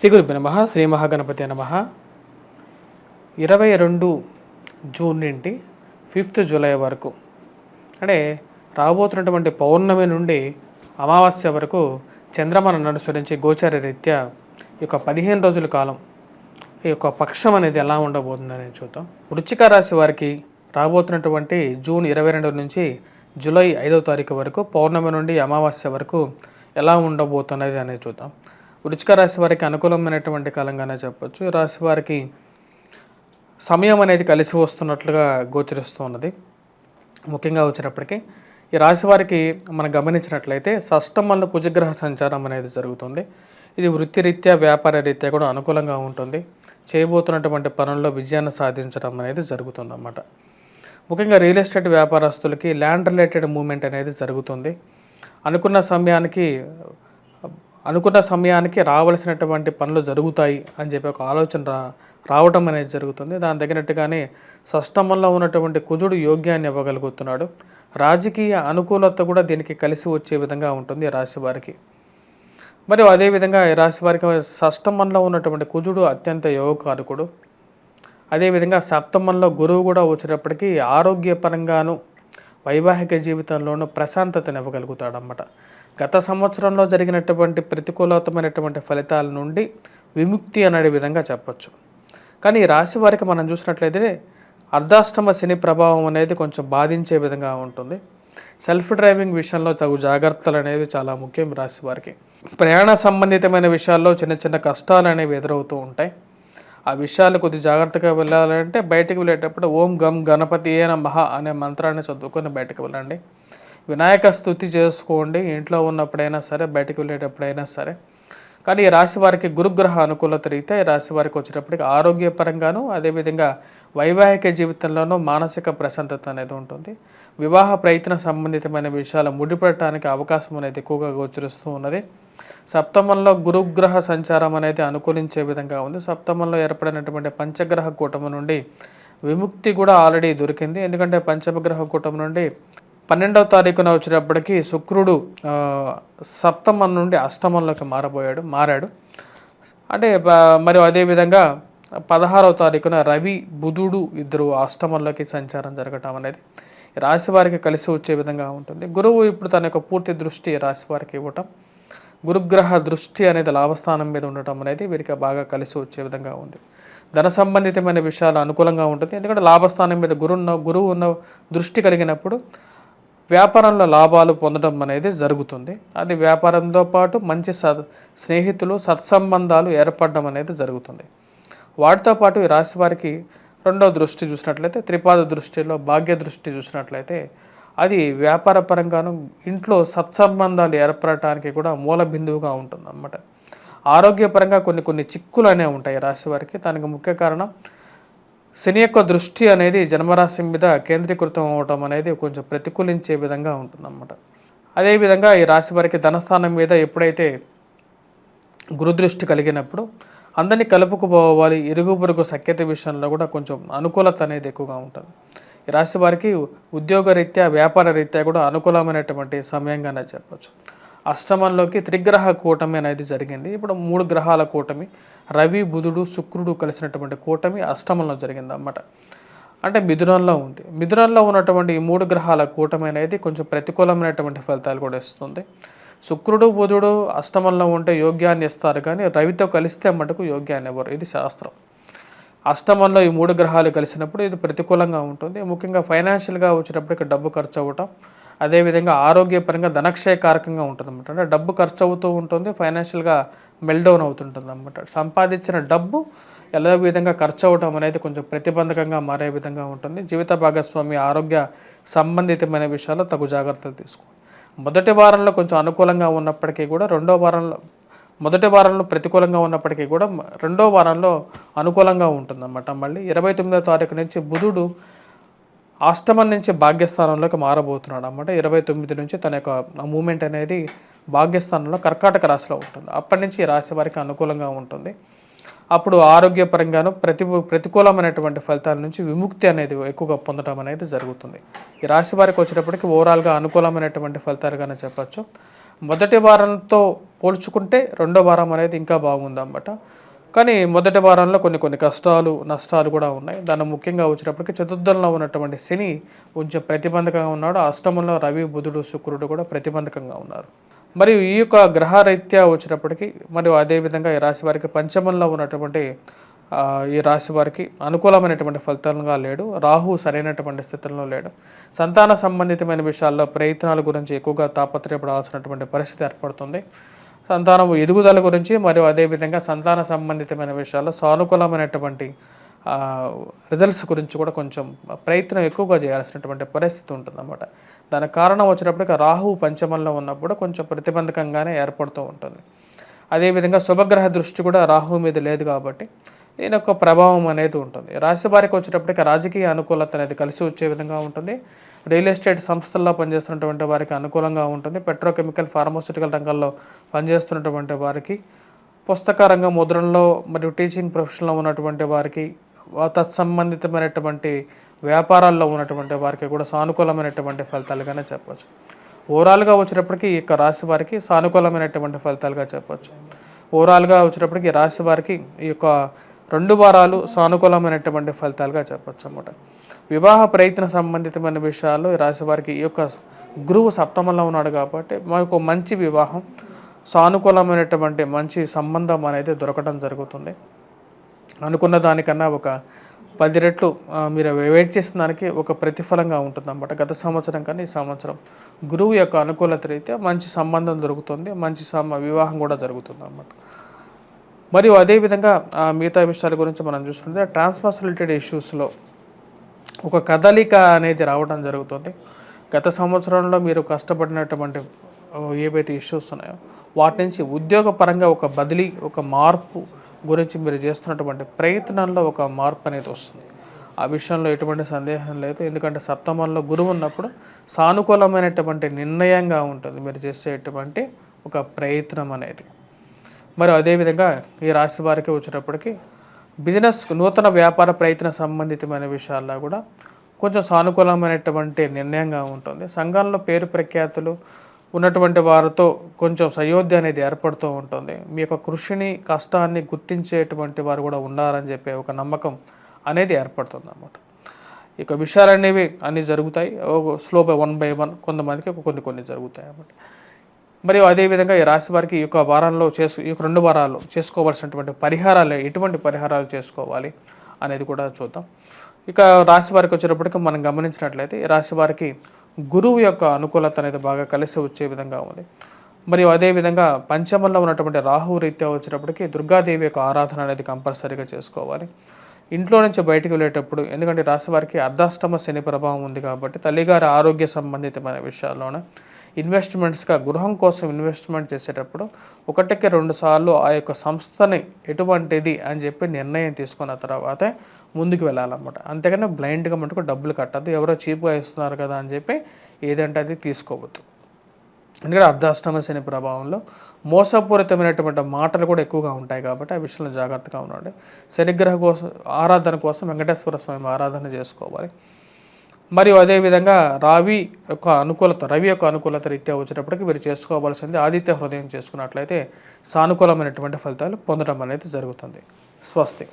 శ్రీ గురుభ్యో నమః. శ్రీ మహాగణపతి నమః. 22 జూన్ నుండి 5 జూలై వరకు అంటే రాబోతున్నటువంటి పౌర్ణమి నుండి అమావాస్య వరకు చంద్రమను అనుసరించి గోచార రీత్యా ఈ యొక్క 15 రోజుల కాలం ఈ యొక్క పక్షం అనేది ఎలా ఉండబోతుందని చూద్దాం. వృశ్చిక రాశి వారికి రాబోతున్నటువంటి జూన్ 22 నుంచి జూలై 5వ తారీఖు వరకు పౌర్ణమి నుండి అమావాస్య వరకు ఎలా ఉండబోతున్నది అనేది చూద్దాం. వృశ్చిక రాశి వారికి అనుకూలమైనటువంటి కాలంగానే చెప్పొచ్చు. ఈ రాశి వారికి సమయం అనేది కలిసి వస్తున్నట్లుగా గోచరిస్తూ ఉన్నది. ముఖ్యంగా వచ్చినప్పటికీ ఈ రాశి వారికి మనం గమనించినట్లయితే షష్టమంలో కుజగ్రహ సంచారం అనేది జరుగుతుంది. ఇది వృత్తిరీత్యా వ్యాపార రీత్యా కూడా అనుకూలంగా ఉంటుంది. చేయబోతున్నటువంటి పనుల్లో విజయాన్ని సాధించడం అనేది జరుగుతుంది అన్నమాట. ముఖ్యంగా రియల్ ఎస్టేట్ వ్యాపారస్తులకి ల్యాండ్ రిలేటెడ్ మూవ్మెంట్ అనేది జరుగుతుంది. అనుకున్న సమయానికి రావాల్సినటువంటి పనులు జరుగుతాయి అని చెప్పి ఒక ఆలోచన రావటం అనేది జరుగుతుంది. దాని తగినట్టుగానే షష్టమంలో ఉన్నటువంటి కుజుడు యోగ్యాన్ని ఇవ్వగలుగుతున్నాడు. రాజకీయ అనుకూలత కూడా దీనికి కలిసి వచ్చే విధంగా ఉంటుంది ఈ రాశి వారికి. మరియు అదేవిధంగా ఈ రాశి వారికి షష్టమంలో ఉన్నటువంటి కుజుడు అత్యంత యోగకారకుడు. అదేవిధంగా సప్తమంలో గురువు కూడా వచ్చేటప్పటికీ ఆరోగ్యపరంగాను వైవాహిక జీవితంలోనూ ప్రశాంతతను ఇవ్వగలుగుతాడన్నమాట. గత సంవత్సరంలో జరిగినటువంటి ప్రతికూలతమైనటువంటి ఫలితాల నుండి విముక్తి అనే విధంగా చెప్పచ్చు. కానీ ఈ రాశి వారికి మనం చూసినట్లయితే అర్ధాష్టమ శని ప్రభావం అనేది కొంచెం బాధించే విధంగా ఉంటుంది. సెల్ఫ్ డ్రైవింగ్ విషయంలో తగు జాగ్రత్తలు అనేవి చాలా ముఖ్యం రాశి వారికి. ప్రయాణ సంబంధితమైన విషయాల్లో చిన్న చిన్న కష్టాలు అనేవి ఎదురవుతూ ఉంటాయి. ఆ విషయాలు కొద్ది జాగ్రత్తగా వెళ్ళాలంటే బయటకు వెళ్ళేటప్పుడు ఓం గం గణపతి నమః అనే మంత్రాన్ని చదువుకొని బయటకు వెళ్ళండి. వినాయక స్తుతి చేసుకోండి ఇంట్లో ఉన్నప్పుడైనా సరే, బయటకు వెళ్ళేటప్పుడైనా సరే. కానీ ఈ రాశి వారికి గురుగ్రహ అనుకూలత రీతే ఈ రాశి వారికి వచ్చేటప్పటికి ఆరోగ్యపరంగాను అదేవిధంగా వైవాహిక జీవితంలోనూ మానసిక ప్రశాంతత అనేది ఉంటుంది. వివాహ ప్రయత్న సంబంధితమైన విషయాలు ముడిపడటానికి అవకాశం అనేది ఎక్కువగా గోచరిస్తూ ఉన్నది. సప్తమంలో గురుగ్రహ సంచారం అనేది అనుకూలించే విధంగా ఉంది. సప్తమంలో ఏర్పడినటువంటి పంచగ్రహ కూటమి నుండి విముక్తి కూడా ఆల్రెడీ దొరికింది. ఎందుకంటే పంచమగ్రహ కూటమి నుండి 12వ తారీఖున వచ్చేటప్పటికి శుక్రుడు సప్తమం నుండి అష్టమంలోకి మారాడు. అంటే మరియు అదేవిధంగా 16వ తారీఖున రవి బుధుడు ఇద్దరు అష్టమంలోకి సంచారం జరగటం అనేది రాశి వారికి కలిసి వచ్చే విధంగా ఉంటుంది. గురువు ఇప్పుడు తన యొక్క పూర్తి దృష్టి రాశి వారికి ఇవ్వటం, గురుగ్రహ దృష్టి అనేది లాభస్థానం మీద ఉండటం అనేది వీరికి బాగా కలిసి వచ్చే విధంగా ఉంది. ధన సంబంధితమైన విషయాలు అనుకూలంగా ఉంటుంది. ఎందుకంటే లాభస్థానం మీద గురువు ఉన్న దృష్టి కలిగినప్పుడు వ్యాపారంలో లాభాలు పొందడం అనేది జరుగుతుంది. అది వ్యాపారంతో పాటు మంచి స్నేహితులు సత్సంబంధాలు ఏర్పడడం అనేది జరుగుతుంది. వాటితో పాటు ఈ రాశి వారికి రెండవ దృష్టి చూసినట్లయితే త్రిపాద దృష్టిలో భాగ్య దృష్టి చూసినట్లయితే అది వ్యాపార పరంగాను ఇంట్లో సత్సంబంధాలు ఏర్పడటానికి కూడా మూల బిందువుగా ఉంటుంది అన్నమాట. ఆరోగ్యపరంగా కొన్ని చిక్కులు అనేవి ఉంటాయి రాశి వారికి. దానికి ముఖ్య కారణం శని యొక్క దృష్టి అనేది జన్మరాశి మీద కేంద్రీకృతం అవ్వటం అనేది కొంచెం ప్రతికూలించే విధంగా ఉంటుందన్నమాట. అదేవిధంగా ఈ రాశి వారికి ధనస్థానం మీద ఎప్పుడైతే గురుదృష్టి కలిగినప్పుడు అందరినీ కలుపుకుపోవాలి, ఇరుగు పొరుగు సఖ్యత విషయంలో కూడా కొంచెం అనుకూలత అనేది ఎక్కువగా ఉంటుంది. ఈ రాశి వారికి ఉద్యోగరీత్యా వ్యాపార రీత్యా కూడా అనుకూలమైనటువంటి సమయంగానే చెప్పచ్చు. అష్టమంలోకి త్రిగ్రహ కూటమి అనేది జరిగింది. ఇప్పుడు 3 గ్రహాల కూటమి రవి బుధుడు శుక్రుడు కలిసినటువంటి కూటమి అష్టమంలో జరిగింది అన్నమాట. అంటే మిథునంలో ఉంది. మిథునంలో ఉన్నటువంటి ఈ 3 గ్రహాల కూటమి అనేది కొంచెం ప్రతికూలమైనటువంటి ఫలితాలు కూడా ఇస్తుంది. శుక్రుడు బుధుడు అష్టమంలో ఉంటే యోగ్యాన్ని ఇస్తారు, కానీ రవితో కలిస్తే మటుకు యోగ్యాన్ని ఇవ్వరు. ఇది శాస్త్రం. అష్టమంలో ఈ 3 గ్రహాలు కలిసినప్పుడు ఇది ప్రతికూలంగా ఉంటుంది. ముఖ్యంగా ఫైనాన్షియల్గా వచ్చేటప్పటికి డబ్బు ఖర్చు అవ్వటం, అదేవిధంగా ఆరోగ్యపరంగా ధనక్షయకారకంగా ఉంటుంది అన్నమాట. అంటే డబ్బు ఖర్చు అవుతూ ఉంటుంది, ఫైనాన్షియల్గా మెల్డౌన్ అవుతుంటుంది అన్నమాట. సంపాదించిన డబ్బు ఎలా విధంగా ఖర్చు అవటం అనేది కొంచెం ప్రతిబంధకంగా మారే విధంగా ఉంటుంది. జీవిత భాగస్వామి ఆరోగ్య సంబంధితమైన విషయాల్లో తగు జాగ్రత్తలు తీసుకోండి. మొదటి వారంలో కొంచెం అనుకూలంగా ఉన్నప్పటికీ కూడా మొదటి వారంలో ప్రతికూలంగా ఉన్నప్పటికీ కూడా రెండో వారంలో అనుకూలంగా ఉంటుందన్నమాట. మళ్ళీ 29వ తారీఖు నుంచి బుధుడు అష్టమం నుంచి భాగ్యస్థానంలోకి మారబోతున్నాడు అన్నమాట. 29 నుంచి తన యొక్క మూమెంట్ అనేది భాగ్యస్థానంలో కర్కాటక రాశిలో ఉంటుంది. అప్పటి నుంచి ఈ రాశి వారికి అనుకూలంగా ఉంటుంది. అప్పుడు ఆరోగ్యపరంగాను ప్రతికూలమైనటువంటి ఫలితాల నుంచి విముక్తి అనేది ఎక్కువగా పొందడం అనేది జరుగుతుంది. ఈ రాశి వారికి వచ్చేటప్పటికి ఓవరాల్గా అనుకూలమైనటువంటి ఫలితాలుగానే చెప్పచ్చు. మొదటి వారంతో పోల్చుకుంటే రెండో వారం అనేది ఇంకా బాగుందన్నమాట. కానీ మొదటి వారంలో కొన్ని కష్టాలు, నష్టాలు కూడా ఉన్నాయి. దాన్ని ముఖ్యంగా వచ్చేటప్పటికి చతుర్థంలో ఉన్నటువంటి శని కొంచెం ప్రతిబంధకంగా ఉన్నాడు. అష్టమంలో రవి, బుధుడు, శుక్రుడు కూడా ప్రతిబంధకంగా ఉన్నారు. మరియు ఈ యొక్క గ్రహరీత్యా వచ్చేటప్పటికి మరియు అదేవిధంగా ఈ రాశి వారికి పంచమంలో ఉన్నటువంటి ఈ రాశి వారికి అనుకూలమైనటువంటి ఫలితాలుగా లేడు. రాహు సరైనటువంటి స్థితిలో లేడు. సంతాన సంబంధితమైన విషయాల్లో ప్రయత్నాల గురించి ఎక్కువగా తాపత్రయపడాల్సినటువంటి పరిస్థితి ఏర్పడుతుంది. సంతానం ఎదుగుదల గురించి మరియు అదేవిధంగా సంతాన సంబంధితమైన విషయాల్లో సానుకూలమైనటువంటి రిజల్ట్స్ గురించి కూడా కొంచెం ప్రయత్నం ఎక్కువగా చేయాల్సినటువంటి పరిస్థితి ఉంటుందన్నమాట. దానికి కారణం వచ్చేటప్పటికి రాహువు పంచమంలో ఉన్నప్పుడు కొంచెం ప్రతిబంధకంగానే ఏర్పడుతూ ఉంటుంది. అదేవిధంగా శుభగ్రహ దృష్టి కూడా రాహువు మీద లేదు కాబట్టి దీని యొక్క ప్రభావం అనేది ఉంటుంది. రాశి వారికి వచ్చేటప్పటికి రాజకీయ అనుకూలత అనేది కలిసి వచ్చే విధంగా ఉంటుంది. రియల్ ఎస్టేట్ సంస్థల్లో పనిచేస్తున్నటువంటి వారికి అనుకూలంగా ఉంటుంది. పెట్రోకెమికల్, ఫార్మాస్యూటికల్ రంగాల్లో పనిచేస్తున్నటువంటి వారికి, పుస్తక రంగం, ముద్రణలో మరియు టీచింగ్ ప్రొఫెషన్లో ఉన్నటువంటి వారికి, తత్సంబంధితమైనటువంటి వ్యాపారాల్లో ఉన్నటువంటి వారికి కూడా సానుకూలమైనటువంటి ఫలితాలుగానే చెప్పవచ్చు. ఓవరాల్గా వచ్చేటప్పటికి ఈ యొక్క రాశి వారికి సానుకూలమైనటువంటి ఫలితాలుగా చెప్పవచ్చు. ఓవరాల్గా వచ్చేటప్పటికి రాశి వారికి ఈ యొక్క 2 వారాలు సానుకూలమైనటువంటి ఫలితాలుగా చెప్పచ్చు అన్నమాట. వివాహ ప్రయత్న సంబంధితమైన విషయాల్లో ఈ రాశి వారికి ఈ యొక్క గురువు సప్తమంలో ఉన్నాడు కాబట్టి మనకు మంచి వివాహం, సానుకూలమైనటువంటి మంచి సంబంధం అనేది దొరకడం జరుగుతుంది. అనుకున్న దానికన్నా ఒక 10 రెట్లు మీరు వెయిట్ చేసిన దానికి ఒక ప్రతిఫలంగా ఉంటుందన్నమాట. గత సంవత్సరం కన్నా ఈ సంవత్సరం గురువు యొక్క అనుకూలత రీత్యా మంచి సంబంధం దొరుకుతుంది. మంచి వివాహం కూడా జరుగుతుంది అన్నమాట. మరియు అదేవిధంగా మిగతా విషయాల గురించి మనం చూసుకుంటే ట్రాన్స్ఫర్స్ రిలేటెడ్ ఇష్యూస్లో ఒక కదలిక అనేది రావడం జరుగుతుంది. గత సంవత్సరంలో మీరు కష్టపడినటువంటి ఏవైతే ఇష్యూస్ ఉన్నాయో వాటి నుంచి ఉద్యోగపరంగా ఒక బదిలీ, ఒక మార్పు గురించి మీరు చేస్తున్నటువంటి ప్రయత్నంలో ఒక మార్పు అనేది వస్తుంది. ఆ విషయంలో ఎటువంటి సందేహం లేదు. ఎందుకంటే సప్తమంలో గురువు ఉన్నప్పుడు సానుకూలమైనటువంటి నిర్ణయంగా ఉంటుంది మీరు చేసేటువంటి ఒక ప్రయత్నం అనేది. మరి అదేవిధంగా ఈ రాశి వారికి వచ్చేటప్పటికి బిజినెస్, నూతన వ్యాపార ప్రయత్న సంబంధితమైన విషయాల్లో కూడా కొంచెం సానుకూలమైనటువంటి నిర్ణయంగా ఉంటుంది. సంఘంలో పేరు ప్రఖ్యాతులు ఉన్నటువంటి వారితో కొంచెం సయోధ్య అనేది ఏర్పడుతూ ఉంటుంది. మీ యొక్క కృషిని, కష్టాన్ని గుర్తించేటువంటి వారు కూడా ఉన్నారని చెప్పే ఒక నమ్మకం అనేది ఏర్పడుతుంది అన్నమాట. ఇక విషయాలనేవి అన్నీ జరుగుతాయి. స్లో బై 1 by 1 కొంతమందికి కొన్ని జరుగుతాయి అన్నమాట. మరియు అదేవిధంగా ఈ రాశి వారికి ఈ యొక్క వారంలో ఈ 2 వారాల్లో చేసుకోవాల్సినటువంటి పరిహారాలు, ఎటువంటి పరిహారాలు చేసుకోవాలి అనేది కూడా చూద్దాం. ఇక రాశి వారికి వచ్చేటప్పటికి మనం గమనించినట్లయితే ఈ రాశి వారికి గురువు యొక్క అనుకూలత అనేది బాగా కలిసి వచ్చే విధంగా ఉంది. మరియు అదేవిధంగా పంచమంలో ఉన్నటువంటి రాహు రీత్యా వచ్చేటప్పటికి దుర్గాదేవి యొక్క ఆరాధన అనేది కంపల్సరీగా చేసుకోవాలి. ఇంట్లో నుంచి బయటకు వెళ్ళేటప్పుడు, ఎందుకంటే రాశి వారికి అర్ధాష్టమ శని ప్రభావం ఉంది కాబట్టి తల్లిగారి ఆరోగ్య సంబంధితమైన విషయాల్లోనే ఇన్వెస్ట్మెంట్స్గా గృహం కోసం ఇన్వెస్ట్మెంట్ చేసేటప్పుడు 1కి 2 సార్లు ఆ యొక్క సంస్థని ఎటువంటిది అని చెప్పి నిర్ణయం తీసుకున్న తర్వాతే ముందుకు వెళ్ళాలన్నమాట. అంతేగాని బ్లైండ్గా మటుకు డబ్బులు కట్టద్దు. ఎవరో చీప్గా ఇస్తున్నారు కదా అని చెప్పి ఏదంటే అది తీసుకోవద్దు. ఎందుకంటే అర్ధాష్టమ శని ప్రభావంలో మోసపూరితమైనటువంటి మాటలు కూడా ఎక్కువగా ఉంటాయి కాబట్టి ఆ విషయంలో జాగ్రత్తగా ఉండండి. శనిగ్రహ కోసం ఆరాధన కోసం వెంకటేశ్వర స్వామి ఆరాధన చేసుకోవాలి. మరియు అదేవిధంగా రవి యొక్క అనుకూలత రీత్యా వచ్చేటప్పటికి మీరు చేసుకోవాల్సింది ఆదిత్య హృదయం చేసుకున్నట్లయితే సానుకూలమైనటువంటి ఫలితాలు పొందడం అనేది జరుగుతుంది. స్వస్తి.